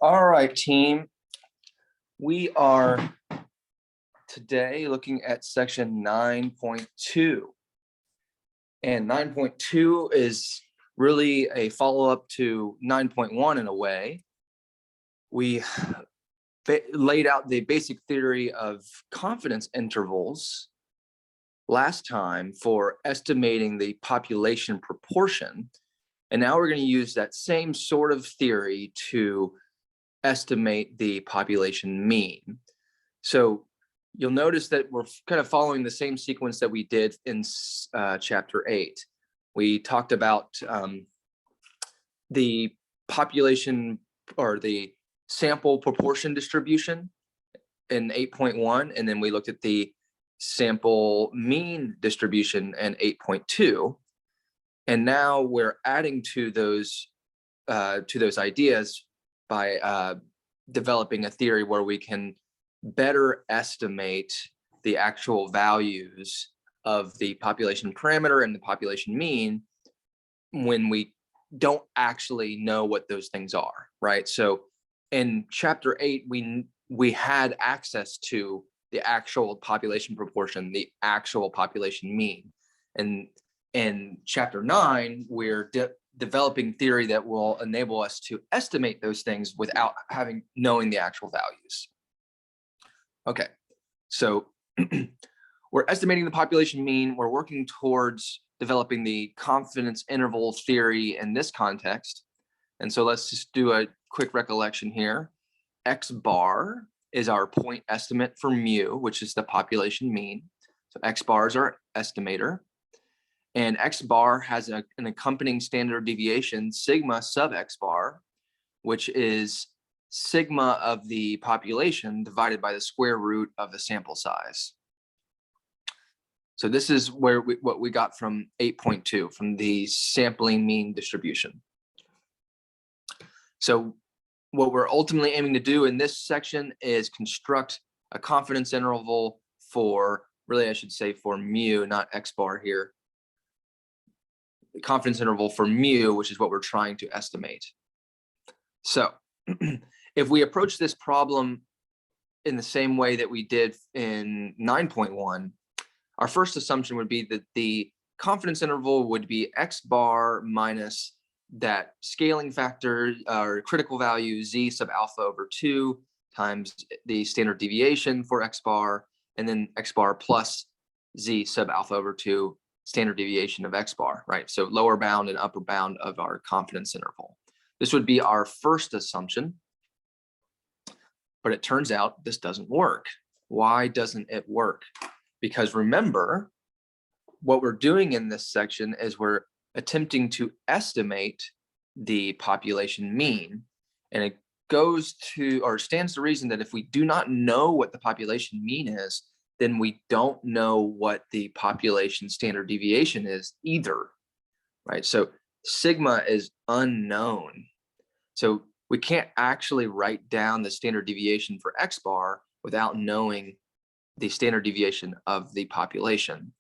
All right, team. We are today looking at section 9.2. And 9.2 is really a follow-up to 9.1 in a way. We laid out the basic theory of confidence intervals last time for estimating the population proportion. And now we're going to use that same sort of theory to estimate the population mean. So you'll notice that we're kind of following the same sequence that we did in chapter 8. We talked about the population or the sample proportion distribution in 8.1, and then we looked at the sample mean distribution in 8.2. And now we're adding to those ideas by developing a theory where we can better estimate the actual values of the population parameter and the population mean when we don't actually know what those things are, right? So in chapter 8, we had access to the actual population proportion, the actual population mean. And in chapter 9, we're developing theory that will enable us to estimate those things without knowing the actual values. Okay, so we're estimating the population mean. We're working towards developing the confidence interval theory in this context. And so let's just do a quick recollection here. X bar is our point estimate for mu, which is the population mean. So X bar is our estimator. And X bar has an accompanying standard deviation, sigma sub X bar, which is sigma of the population divided by the square root of the sample size. So this is where what we got from 8.2, from the sampling mean distribution. So what we're ultimately aiming to do in this section is construct a confidence interval for, really I should say for mu, not X bar here. The confidence interval for mu, which is what we're trying to estimate. So if we approach this problem in the same way that we did in 9.1, our first assumption would be that the confidence interval would be X bar minus that scaling factor or critical value Z sub alpha over 2 times the standard deviation for X bar, and then X bar plus Z sub alpha over 2 standard deviation of X bar, right? So lower bound and upper bound of our confidence interval. This would be our first assumption, but it turns out this doesn't work. Why doesn't it work? Because remember, what we're doing in this section is we're attempting to estimate the population mean, and it goes to, or stands to reason that if we do not know what the population mean is, then we don't know what the population standard deviation is either, right? So sigma is unknown. So we can't actually write down the standard deviation for X bar without knowing the standard deviation of the population.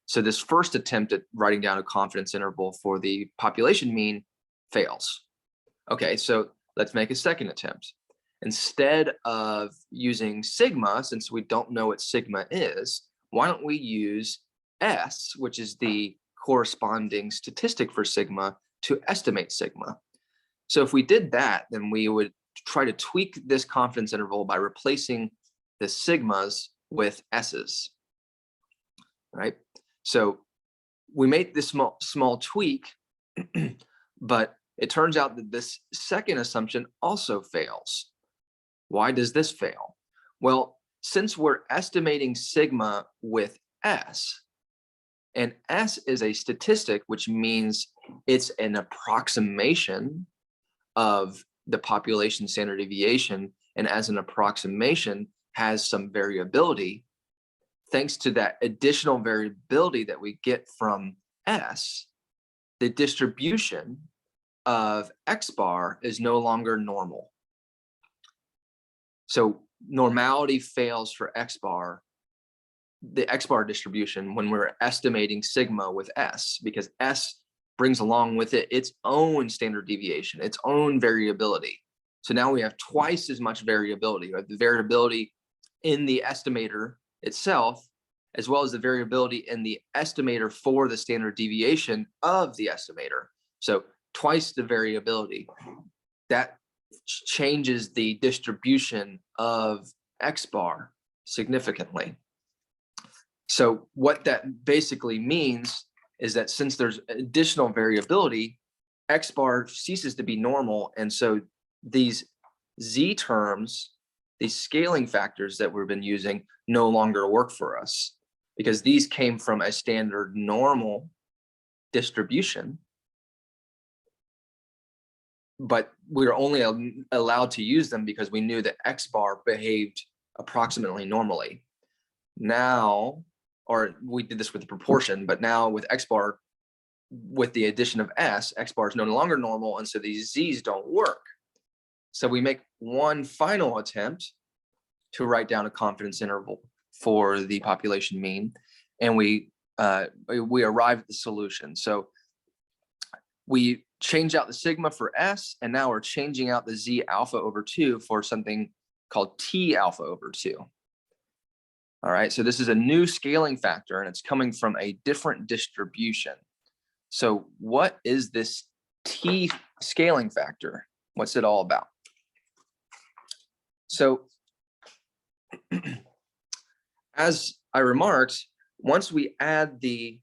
So this first attempt at writing down a confidence interval for the population mean fails. Okay, so let's make a second attempt. Instead of using sigma, since we don't know what sigma is, why don't we use S, which is the corresponding statistic for sigma, to estimate sigma? So if we did that, then we would try to tweak this confidence interval by replacing the sigmas with S's, right? So we made this small tweak, but it turns out that this second assumption also fails. Why does this fail? Well, since we're estimating sigma with S, and S is a statistic, which means it's an approximation of the population standard deviation, and as an approximation has some variability. Thanks to that additional variability that we get from S, the distribution of X bar is no longer normal. So normality fails for X bar, the X bar distribution, when we're estimating sigma with S, because S brings along with it its own standard deviation, its own variability. So now we have twice as much variability. We have the variability in the estimator itself, as well as the variability in the estimator for the standard deviation of the estimator. So twice the variability. That changes the distribution of X bar significantly. So what that basically means is that since there's additional variability, X bar ceases to be normal. And so these Z terms, these scaling factors that we've been using, no longer work for us, because these came from a standard normal distribution, but we were only allowed to use them because we knew that X bar behaved approximately normally. Now, or we did this with the proportion, but now with X bar, with the addition of S, X bar is no longer normal, and so these Z's don't work. So we make one final attempt to write down a confidence interval for the population mean, and we arrive at the solution. So we change out the sigma for S, and now we're changing out the Z alpha over 2 for something called T alpha over 2. All right, so this is a new scaling factor, and it's coming from a different distribution. So what is this T scaling factor? What's it all about? So as I remarked, once we estimate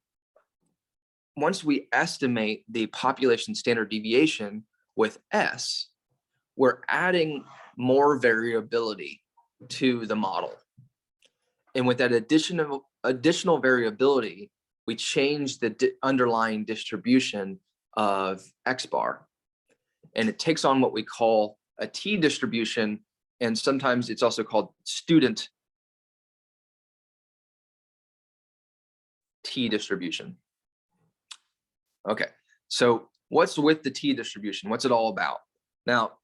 the population standard deviation with S, we're adding more variability to the model. And with that additional variability, we change the underlying distribution of X bar. And it takes on what we call a T distribution, and sometimes it's also called student T distribution. Okay, so what's with the T distribution? What's it all about? Now,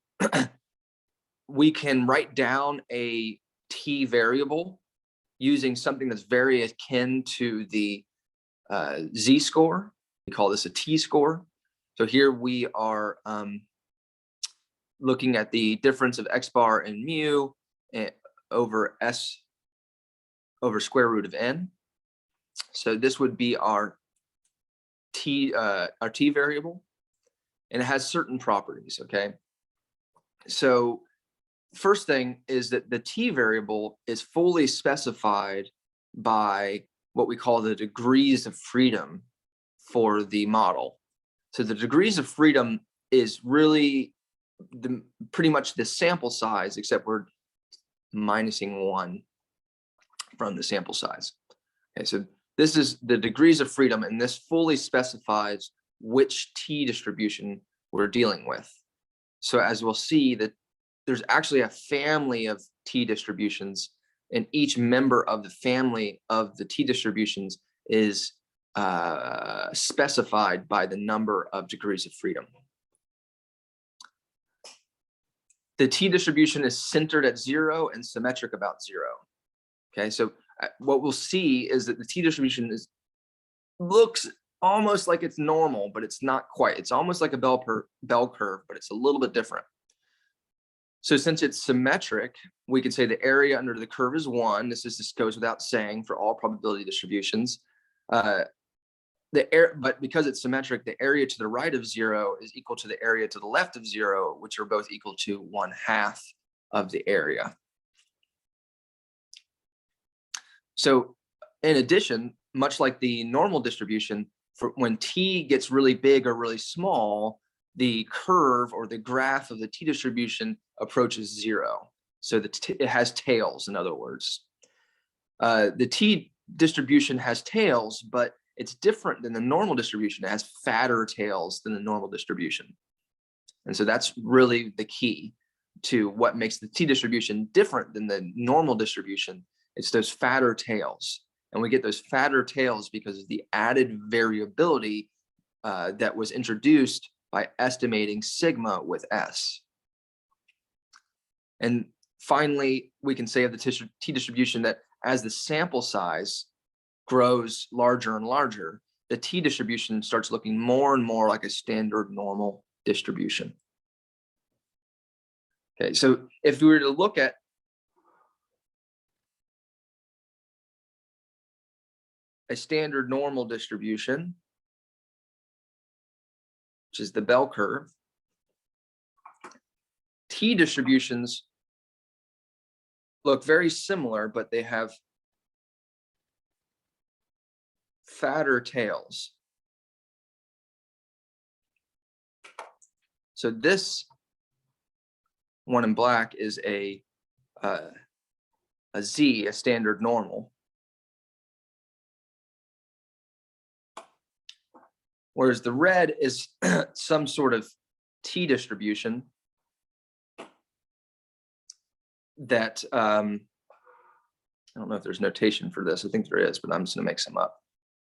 we can write down a T variable using something that's very akin to the Z score. We call this a T score. So here we are looking at the difference of X bar and mu over S over square root of N. So this would be our T variable, and it has certain properties, okay? So first thing is that the T variable is fully specified by what we call the degrees of freedom for the model. So the degrees of freedom is really pretty much the sample size, except we're minusing 1 from the sample size. Okay, so this is the degrees of freedom, and this fully specifies which T distribution we're dealing with. So as we'll see, that there's actually a family of T distributions, and each member of the family of the T distributions is specified by the number of degrees of freedom. The T distribution is centered at 0 and symmetric about 0. Okay, so what we'll see is that the T distribution looks almost like it's normal, but it's not quite. It's almost like a bell curve, but it's a little bit different. So since it's symmetric, we can say the area under the curve is 1. This goes without saying for all probability distributions. But because it's symmetric, the area to the right of 0 is equal to the area to the left of 0, which are both equal to 1/2 of the area. So in addition, much like the normal distribution, when T gets really big or really small, the curve or the graph of the T distribution approaches 0. So it has tails, in other words. The T distribution has tails, but it's different than the normal distribution. It has fatter tails than the normal distribution. And so that's really the key to what makes the T distribution different than the normal distribution. It's those fatter tails. And we get those fatter tails because of the added variability that was introduced by estimating sigma with S. And finally, we can say of the T distribution that as the sample size grows larger and larger, the t distribution starts looking more and more like a standard normal distribution. Okay, so if we were to look at a standard normal distribution, which is the bell curve, t distributions look very similar, but they have fatter tails. So this one in black is a Z, a standard normal. Whereas the red is some sort of t distribution that I don't know if there's notation for this. I think there is, but I'm just going to make some up.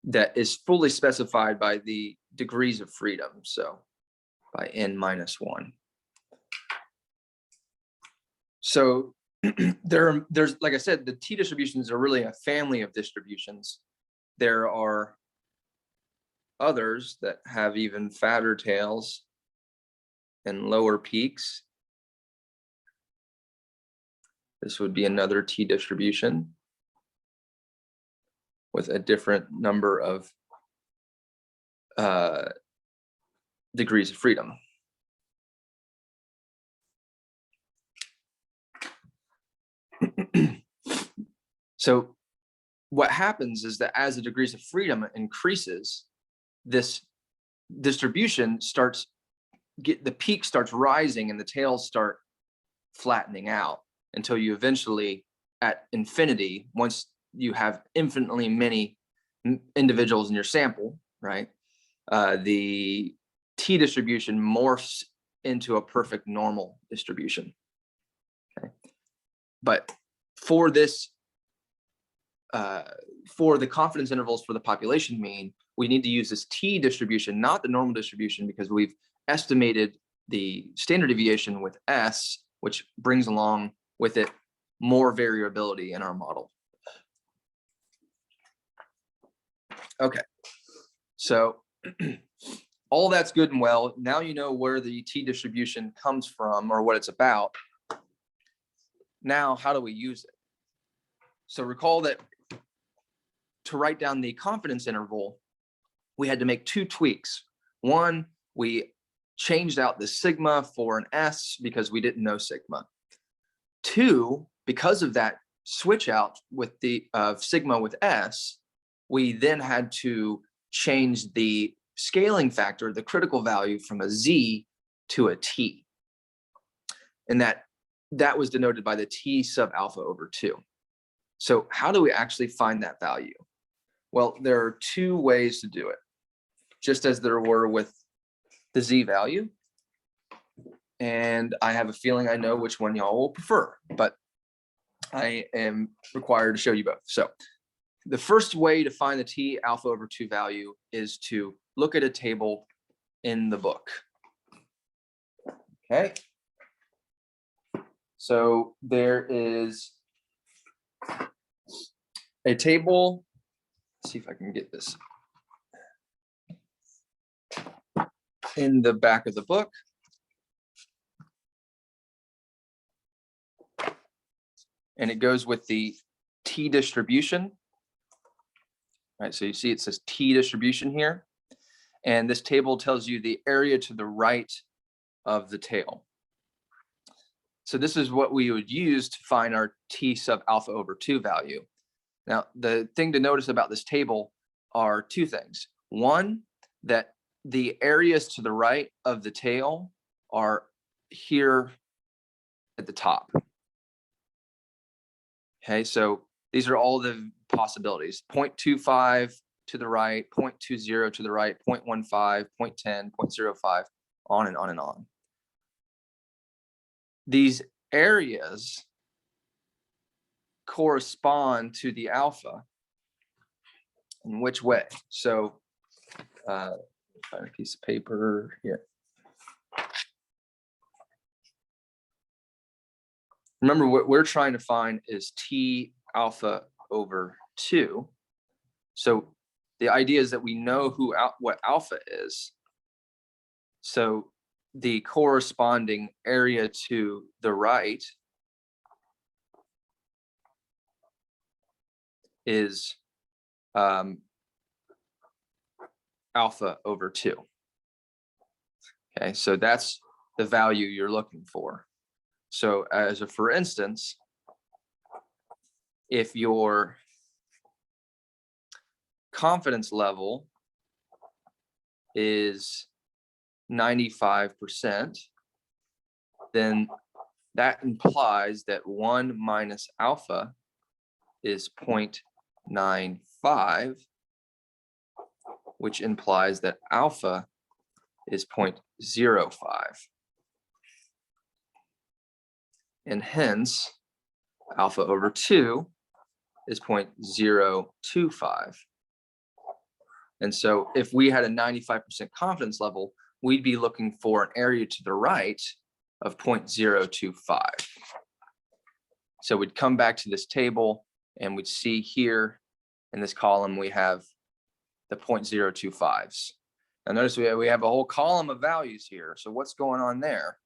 That is fully specified by the degrees of freedom. So by n-1. So there's, like I said, the t distributions are really a family of distributions. There are others that have even fatter tails and lower peaks. This would be another t distribution with a different number of degrees of freedom. So what happens is that as the degrees of freedom increases, this distribution the peak starts rising and the tails start flattening out until you eventually, at infinity, once you have infinitely many individuals in your sample, right, the t distribution morphs into a perfect normal distribution. Okay, but for this, for the confidence intervals for the population mean, we need to use this t distribution, not the normal distribution, because we've estimated the standard deviation with S, which brings along with it more variability in our model. Okay, so all that's good and well. Now you know where the t distribution comes from or what it's about. Now, how do we use it? So recall that to write down the confidence interval, we had to make two tweaks. One, we changed out the sigma for an S because we didn't know sigma. Two, because of that switch out with the sigma with S, we then had to change the scaling factor, the critical value, from a Z to a T. And that was denoted by the T sub alpha over 2. So how do we actually find that value? Well, there are two ways to do it, just as there were with the Z value. And I have a feeling I know which one y'all will prefer, but I am required to show you both. So the first way to find the T alpha over 2 value is to look at a table in the book. Okay. So there is a table. Let's see if I can get this in the back of the book. And it goes with the T distribution. All right, so you see it says T distribution here. And this table tells you the area to the right of the tail. So this is what we would use to find our T sub alpha over 2 value. Now, the thing to notice about this table are two things. One, that the areas to the right of the tail are here at the top. Okay, so these are all the possibilities. 0.25 to the right, 0.20 to the right, 0.15, 0.10, 0.05, on and on and on. These areas correspond to the alpha. In which way? So find a piece of paper here. Remember, what we're trying to find is T alpha over 2. So the idea is that we know what alpha is. So the corresponding area to the right is alpha over 2. Okay, so that's the value you're looking for. So as a for instance, if your confidence level is 95%, then that implies that 1 minus alpha is 0.95, which implies that alpha is 0.05. And hence, alpha over 2 is 0.025. And so if we had a 95% confidence level, we'd be looking for an area to the right of 0.025. So we'd come back to this table and we'd see here in this column, we have the 0.025s. Now notice we have a whole column of values here. So what's going on there?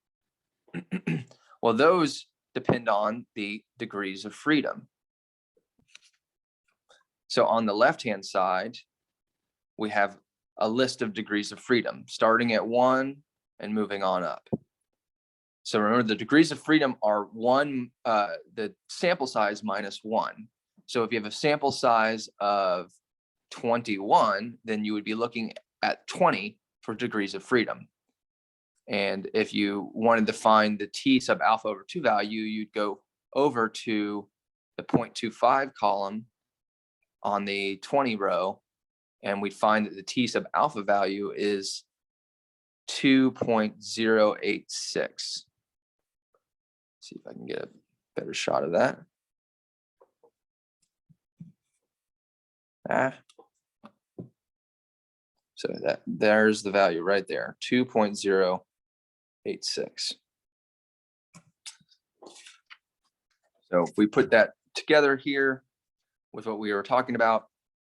Well, those depend on the degrees of freedom. So on the left-hand side, we have a list of degrees of freedom, starting at 1 and moving on up. So remember, the degrees of freedom are the sample size minus 1. So if you have a sample size of 21, then you would be looking at 20 for degrees of freedom. And if you wanted to find the T sub alpha over 2 value, you'd go over to the 0.25 column on the 20 row, and we'd find that the T sub alpha value is 2.086. See if I can get a better shot of that. So there's the value right there, 2.086. So if we put that together here with what we were talking about,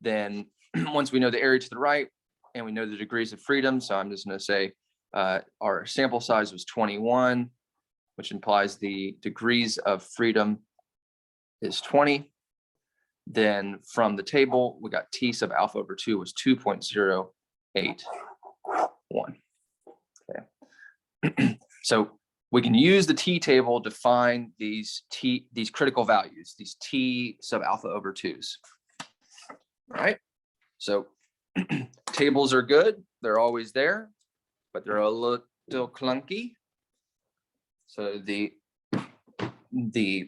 then once we know the area to the right and we know the degrees of freedom, so I'm just going to say our sample size was 21, which implies the degrees of freedom is 20. Then from the table, we got T sub alpha over 2 was 2.081. Okay. So we can use the T table to find these critical values, these T sub alpha over 2s. All right. So tables are good. They're always there, but they're a little clunky. So the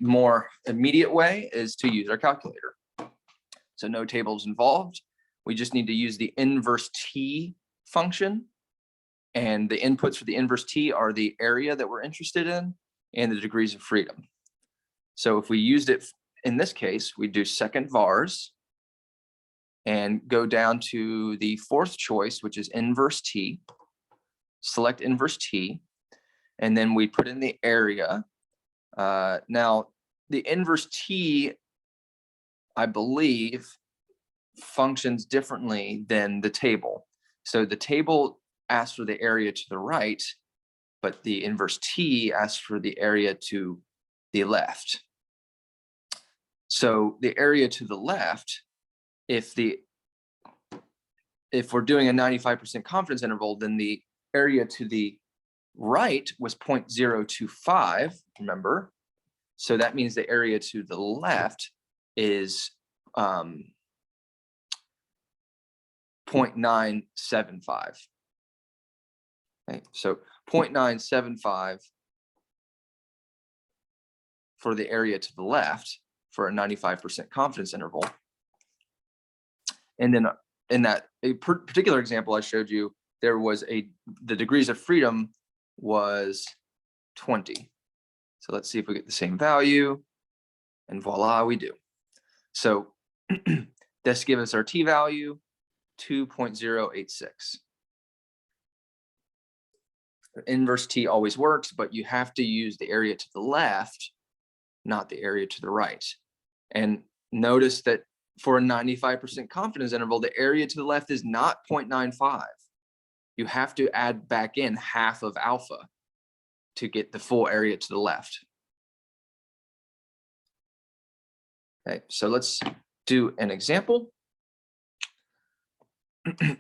more immediate way is to use our calculator. So no tables involved. We just need to use the inverse T function. And the inputs for the inverse T are the area that we're interested in and the degrees of freedom. So if we used it in this case, we do second vars and go down to the fourth choice, which is inverse T. Select inverse T, and then we put in the area. Now, the inverse T, I believe, functions differently than the table. So the table asks for the area to the right, but the inverse T asks for the area to the left. So the area to the left, if we're doing a 95% confidence interval, then the area to the right was 0.025, remember? So that means the area to the left is 0.975. Okay, so 0.975 for the area to the left for a 95% confidence interval. And then in that particular example I showed you, there was the degrees of freedom was 20. So let's see if we get the same value, and voila, we do. So this gives us our T value, 2.086. Inverse T always works, but you have to use the area to the left, not the area to the right. And notice that for a 95% confidence interval, the area to the left is not 0.95. You have to add back in half of alpha to get the full area to the left. Okay, so let's do an example.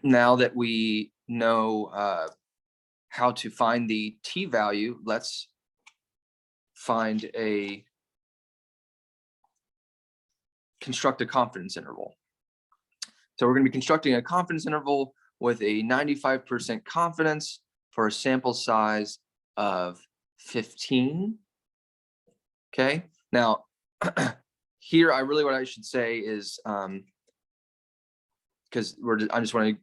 Now that we know how to find the t-value, let's construct a confidence interval. So we're going to be constructing a confidence interval with a 95% confidence for a sample size of 15. Okay, now here what I should say is, because I just want to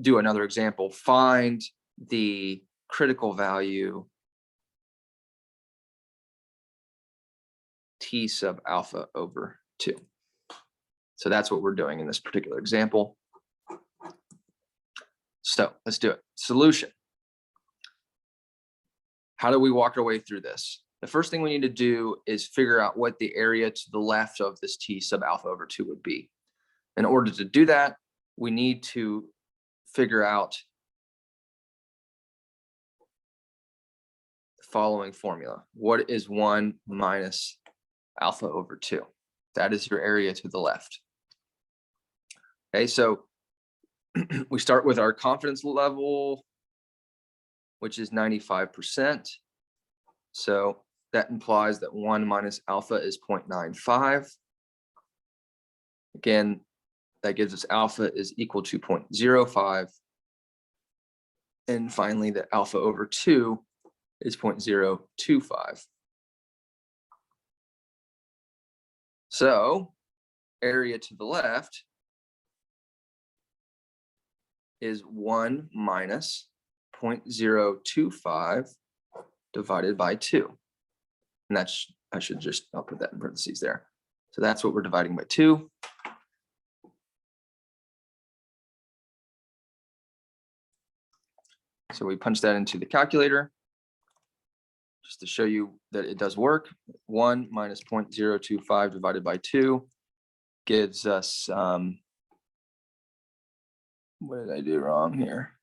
do another example, find the critical value t sub alpha over 2. So that's what we're doing in this particular example. So let's do it. Solution. How do we walk our way through this? The first thing we need to do is figure out what the area to the left of this t sub alpha over 2 would be. In order to do that, we need to figure out the following formula. What is 1 minus alpha over 2? That is your area to the left. Okay, so we start with our confidence level, which is 95%. So that implies that 1 minus alpha is 0.95. Again, that gives us alpha is equal to 0.05. And finally, the alpha over 2 is 0.025. So area to the left is 1 minus 0.025 divided by 2. And that's, I'll put that in parentheses there. So that's what we're dividing by 2. So we punch that into the calculator just to show you that it does work. 1 minus 0.025 divided by 2 gives us, what did I do wrong here?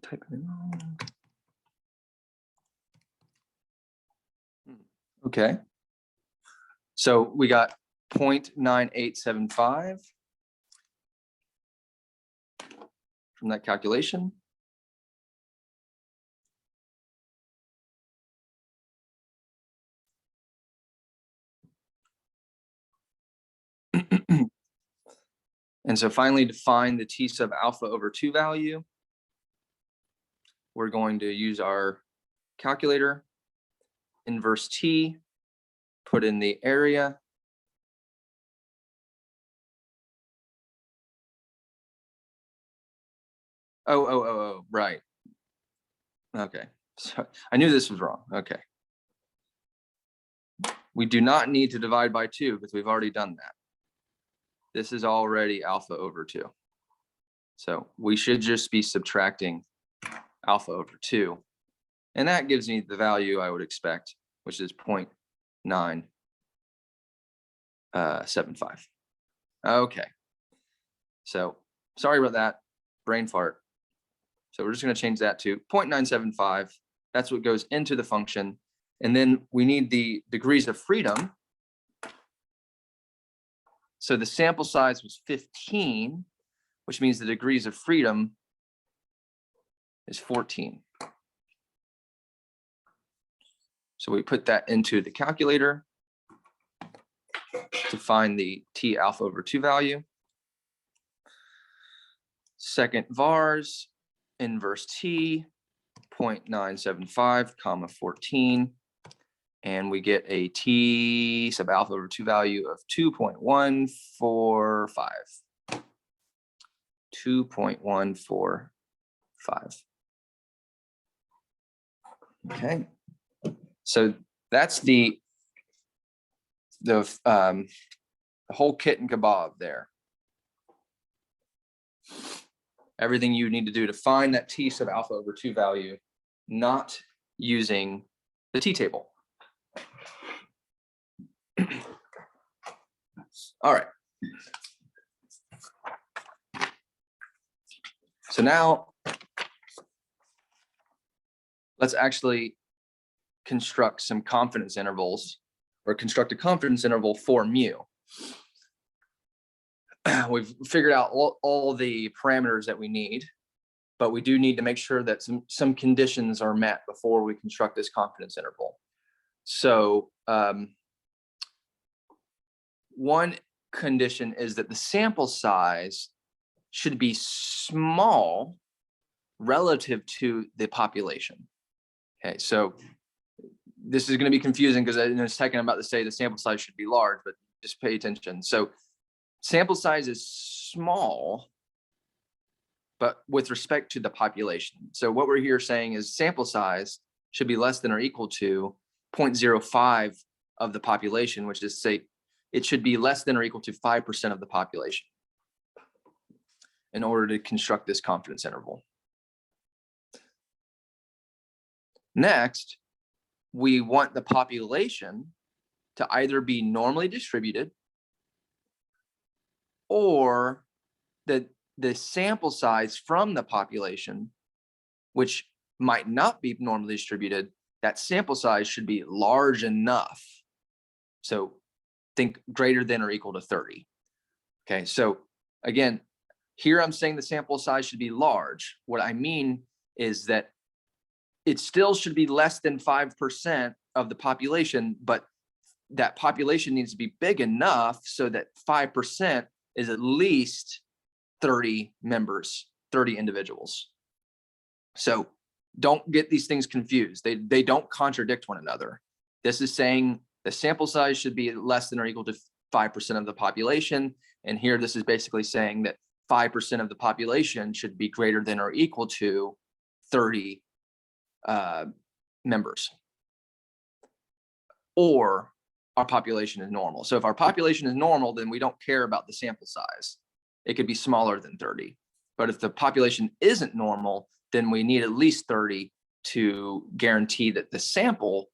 Type it in wrong. Okay. So we got 0.9875 from that calculation. And so finally, to find the t sub alpha over 2 value, we're going to use our calculator, inverse t, put in the area. Oh, right. Okay, so I knew this was wrong. Okay. We do not need to divide by 2 because we've already done that. This is already alpha over 2. So we should just be subtracting alpha over 2. And that gives me the value I would expect, which is 0.975. Okay. So sorry about that, brain fart. So we're just going to change that to 0.975. That's what goes into the function. And then we need the degrees of freedom. So the sample size was 15, which means the degrees of freedom is 14. So we put that into the calculator to find the t alpha over 2 value. Second vars, inverse t, 0.975 comma 14. And we get a t sub alpha over 2 value of 2.145. 2.145. Okay, so that's the whole kit and kebab there. Everything you need to do to find that t sub alpha over 2 value, not using the t-table. All right. So now let's actually construct some confidence intervals, or construct a confidence interval for mu. We've figured out all the parameters that we need, but we do need to make sure that some conditions are met before we construct this confidence interval. So one condition is that the sample size should be small relative to the population. Okay, so this is going to be confusing because in a second I'm about to say the sample size should be large, but just pay attention. So sample size is small, but with respect to the population. So what we're here saying is sample size should be less than or equal to 0.05 of the population, which is, say, it should be less than or equal to 5% of the population in order to construct this confidence interval. Next, we want the population to either be normally distributed or that the sample size from the population, which might not be normally distributed, that sample size should be large enough. So think greater than or equal to 30. Okay, so again, here I'm saying the sample size should be large. What I mean is that it still should be less than 5% of the population, but that population needs to be big enough so that 5% is at least 30 members, 30 individuals. So don't get these things confused. They don't contradict one another. This is saying the sample size should be less than or equal to 5% of the population. And here this is basically saying that 5% of the population should be greater than or equal to 30 members. Or our population is normal. So if our population is normal, then we don't care about the sample size. It could be smaller than 30. But if the population isn't normal, then we need at least 30 to guarantee that the sample,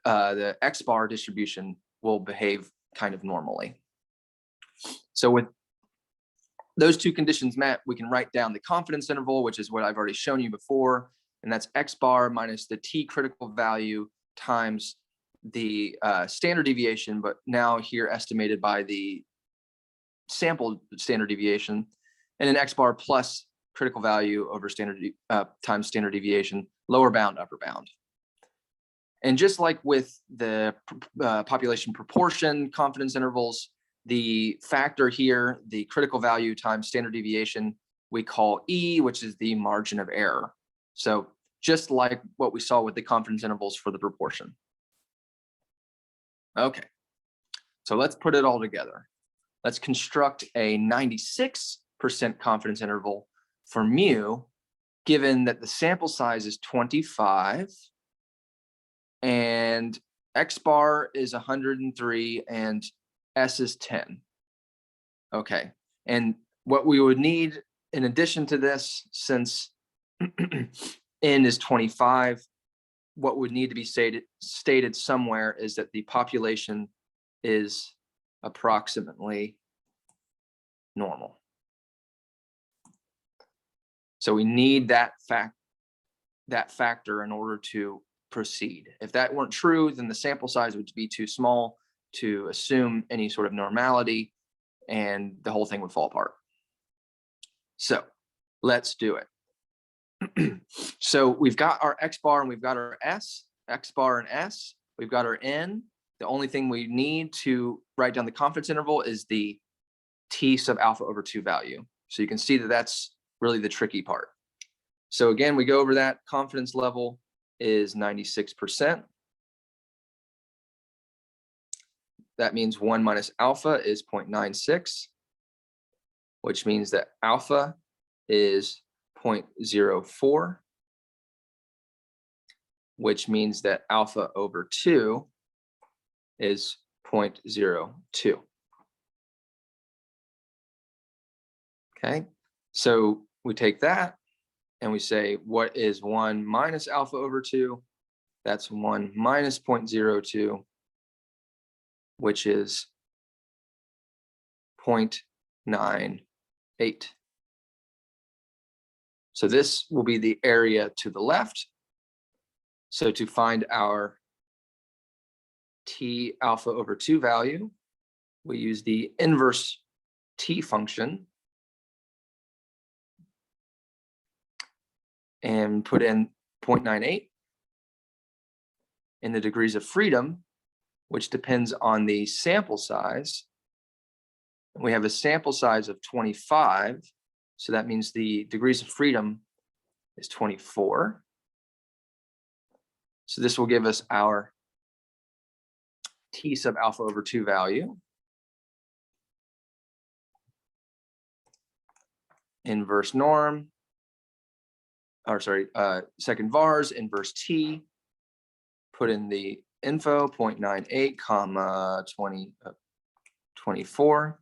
the X bar distribution, will behave kind of normally. So with those two conditions met, we can write down the confidence interval, which is what I've already shown you before, and that's X bar minus the t critical value times the standard deviation, but now here estimated by the sample standard deviation, and an X bar plus critical value over standard times standard deviation, lower bound, upper bound. And just like with the population proportion confidence intervals, the factor here, the critical value times standard deviation, we call E, which is the margin of error. So just like what we saw with the confidence intervals for the proportion. Okay, so let's put it all together. Let's construct a 96% confidence interval for mu, given that the sample size is 25 and X bar is 103 and S is 10. Okay, and what we would need in addition to this, since N is 25, what would need to be stated somewhere is that the population is approximately normal. So we need that factor in order to proceed. If that weren't true, then the sample size would be too small to assume any sort of normality, and the whole thing would fall apart. So let's do it. So we've got our X bar and we've got our S, X bar and S, we've got our N. The only thing we need to write down the confidence interval is the T sub alpha over 2 value. So you can see that that's really the tricky part. So again, we go over that. Confidence level is 96%. That means 1 minus alpha is 0.96, which means that alpha is 0.04. which means that alpha over 2 is 0.02. Okay, so we take that and we say, what is 1 minus alpha over 2? That's 1 minus 0.02, which is 0.98. So this will be the area to the left. So to find our T alpha over 2 value, we use the inverse T function and put in 0.98 in the degrees of freedom, which depends on the sample size. We have a sample size of 25, so that means the degrees of freedom is 24. So this will give us our T sub alpha over 2 value. Inverse norm, or sorry, second vars, inverse T, put in the info, 0.98, comma 24.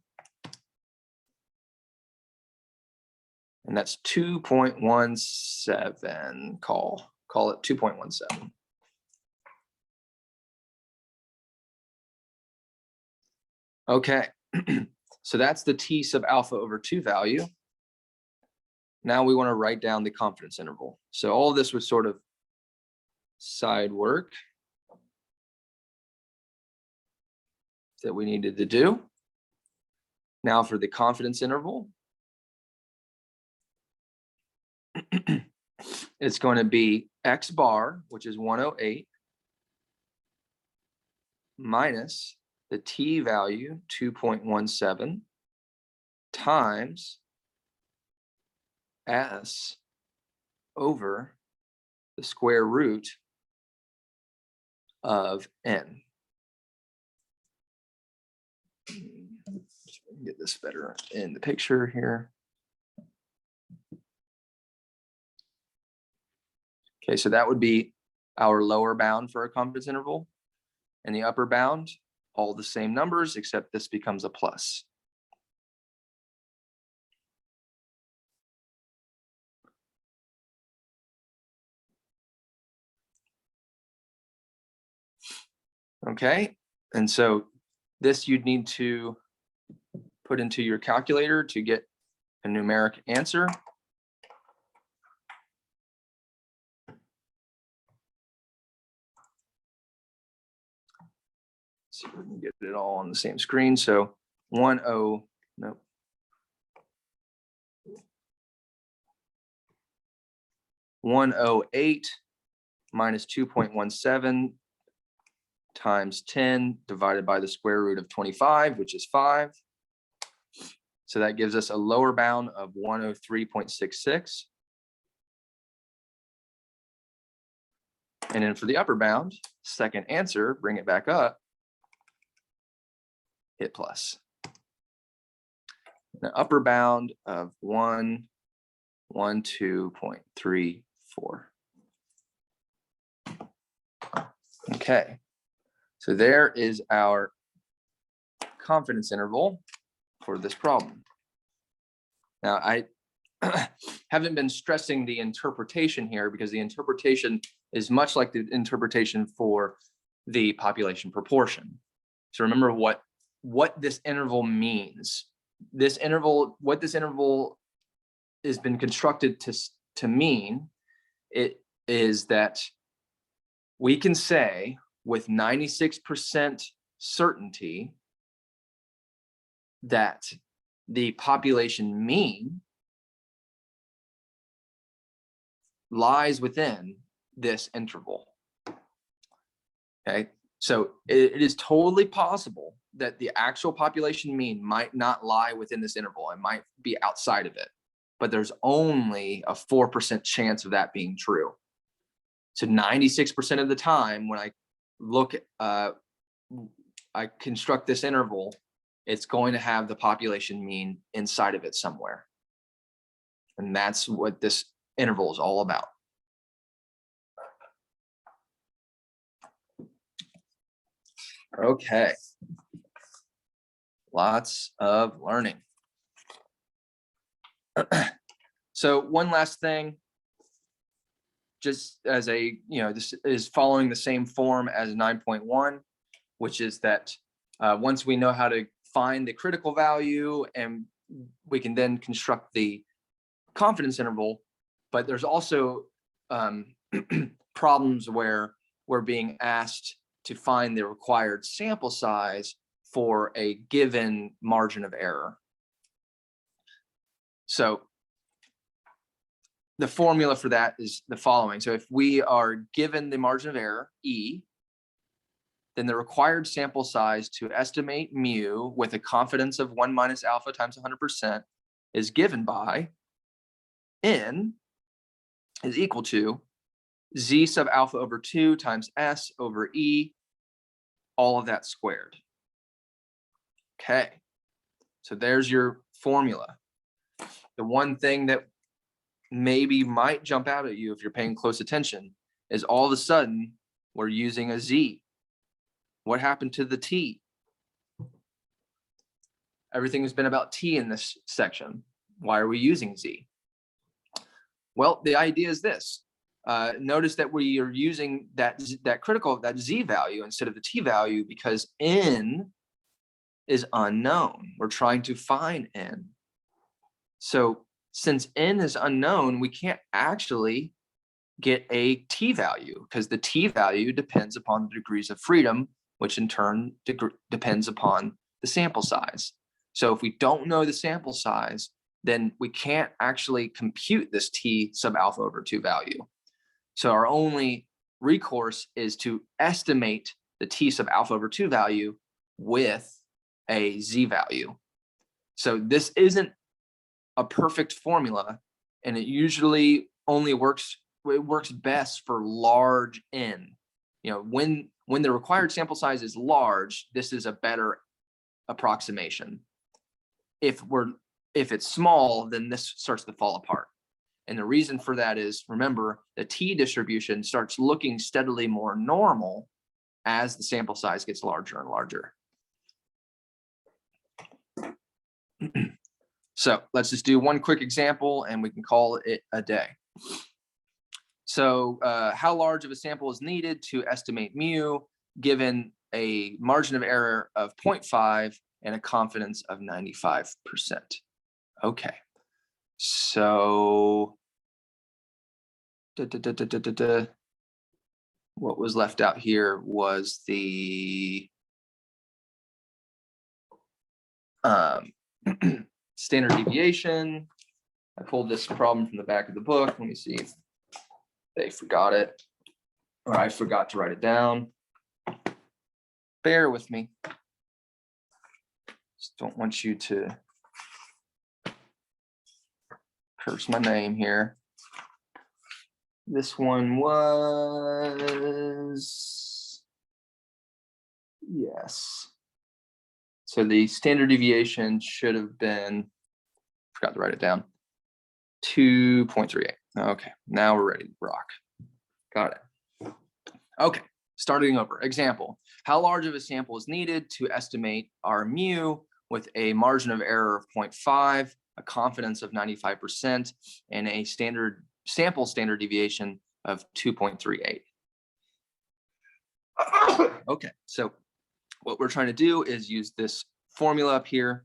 And that's 2.17, call it 2.17. Okay, so that's the T sub alpha over 2 value. Now we want to write down the confidence interval. So all of this was sort of side work that we needed to do. Now for the confidence interval, it's going to be X bar, which is 108, minus the T value, 2.17, times S over the square root of N. Get this better in the picture here. Okay, so that would be our lower bound for a confidence interval, and the upper bound, all the same numbers, except this becomes a plus. Okay, and so this you'd need to put into your calculator to get a numeric answer. See if we can get it all on the same screen. So 108 minus 2.17 times 10 divided by the square root of 25, which is 5. So that gives us a lower bound of 103.66. And then for the upper bound, second answer, bring it back up, hit plus. The upper bound of 112.34. Okay, so there is our confidence interval for this problem. Now, I haven't been stressing the interpretation here because the interpretation is much like the interpretation for the population proportion. So remember what this interval means. What this interval has been constructed to mean, it is that we can say with 96% certainty that the population mean lies within this interval. Okay, so it is totally possible that the actual population mean might not lie within this interval. It might be outside of it, but there's only a 4% chance of that being true. So 96% of the time when I look, I construct this interval, it's going to have the population mean inside of it somewhere. And that's what this interval is all about. Okay. Lots of learning. So one last thing, just as a, this is following the same form as 9.1, which is that once we know how to find the critical value, and we can then construct the confidence interval, but there's also problems where we're being asked to find the required sample size for a given margin of error. So the formula for that is the following. So if we are given the margin of error, E, then the required sample size to estimate mu with a confidence of 1 minus alpha times 100% is given by N is equal to Z sub alpha over 2 times S over E, all of that squared. Okay, so there's your formula. The one thing that maybe might jump out at you if you're paying close attention is all of a sudden we're using a Z. What happened to the T? Everything has been about T in this section. Why are we using Z? Well, the idea is this. Notice that we are using that Z value instead of the T value because N is unknown. We're trying to find N. So since N is unknown, we can't actually get a T value because the T value depends upon the degrees of freedom, which in turn depends upon the sample size. So if we don't know the sample size, then we can't actually compute this T sub alpha over 2 value. So our only recourse is to estimate the T sub alpha over 2 value with a Z value. So this isn't a perfect formula, and it usually only works best for large N. When the required sample size is large, this is a better approximation. If it's small, then this starts to fall apart. And the reason for that is, remember, the T distribution starts looking steadily more normal as the sample size gets larger and larger. So let's just do one quick example and we can call it a day. So how large of a sample is needed to estimate mu given a margin of error of 0.5 and a confidence of 95%? Okay, so what was left out here was the standard deviation. I pulled this problem from the back of the book. Let me see if they forgot it or I forgot to write it down. Bear with me. Just don't want you to curse my name here. This one was, yes. So the standard deviation should have been, forgot to write it down, 2.38. Okay, now we're ready to rock. Got it. Okay, starting over. Example, how large of a sample is needed to estimate our mu with a margin of error of 0.5, a confidence of 95%, and a standard deviation of 2.38. Okay, so what we're trying to do is use this formula up here.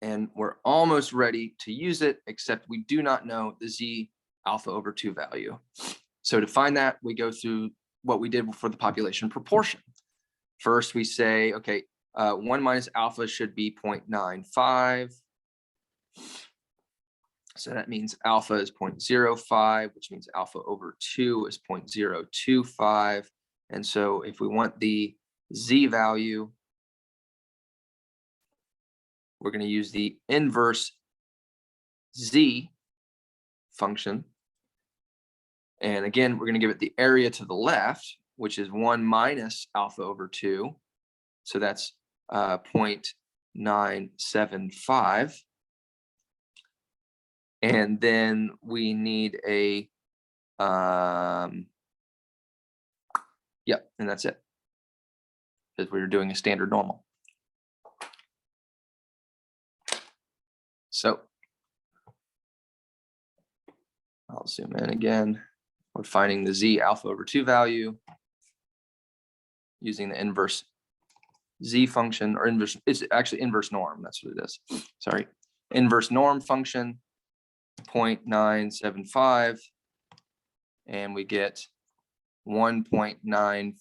And we're almost ready to use it, except we do not know the Z alpha over 2 value. So to find that, we go through what we did for the population proportion. First, we say, okay, 1 minus alpha should be 0.95. So that means alpha is 0.05, which means alpha over 2 is 0.025. And so if we want the Z value, we're going to use the inverse Z function. And again, we're going to give it the area to the left, which is 1 minus alpha over 2. So that's 0.975. And then we need a Yep, and that's it. Because we were doing a standard normal. So I'll zoom in again. We're finding the z alpha over 2 value using the inverse z function, or inverse, it's actually inverse norm. That's what it is. Sorry. Inverse norm function, 0.975, and we get 1.9596.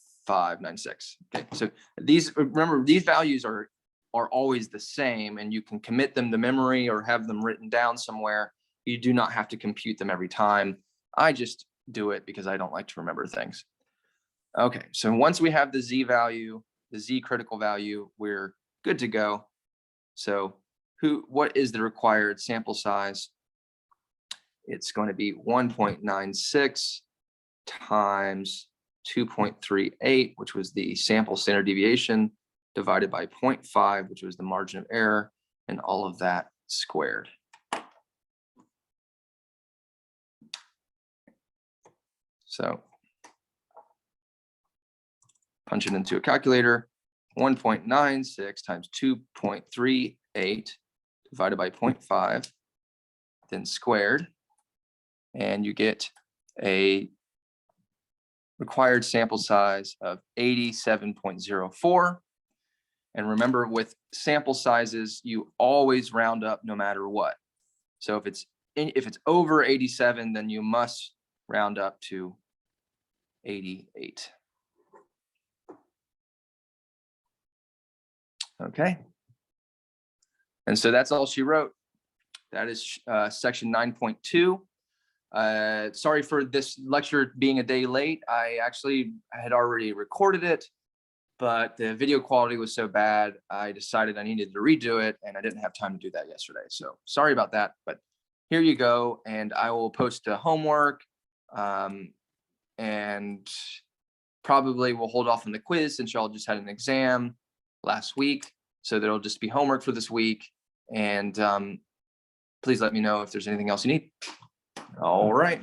Okay, so these, remember, these values are always the same, and you can commit them to memory or have them written down somewhere. You do not have to compute them every time. I just do it because I don't like to remember things. Okay, so once we have the z value, the z critical value, we're good to go. So what is the required sample size? It's going to be 1.96 times 2.38, which was the sample standard deviation, divided by 0.5, which was the margin of error, and all of that squared. So punch it into a calculator. 1.96 times 2.38 divided by 0.5, then squared, and you get a required sample size of 87.04. And remember, with sample sizes, you always round up no matter what. So if it's over 87, then you must round up to 88. Okay. And so that's all she wrote. That is section 9.2. Sorry for this lecture being a day late. I had already recorded it, but the video quality was so bad, I decided I needed to redo it, and I didn't have time to do that yesterday. So sorry about that, but here you go. And I will post a homework, and probably we'll hold off on the quiz since y'all just had an exam last week. So there'll just be homework for this week. And please let me know if there's anything else you need. All right.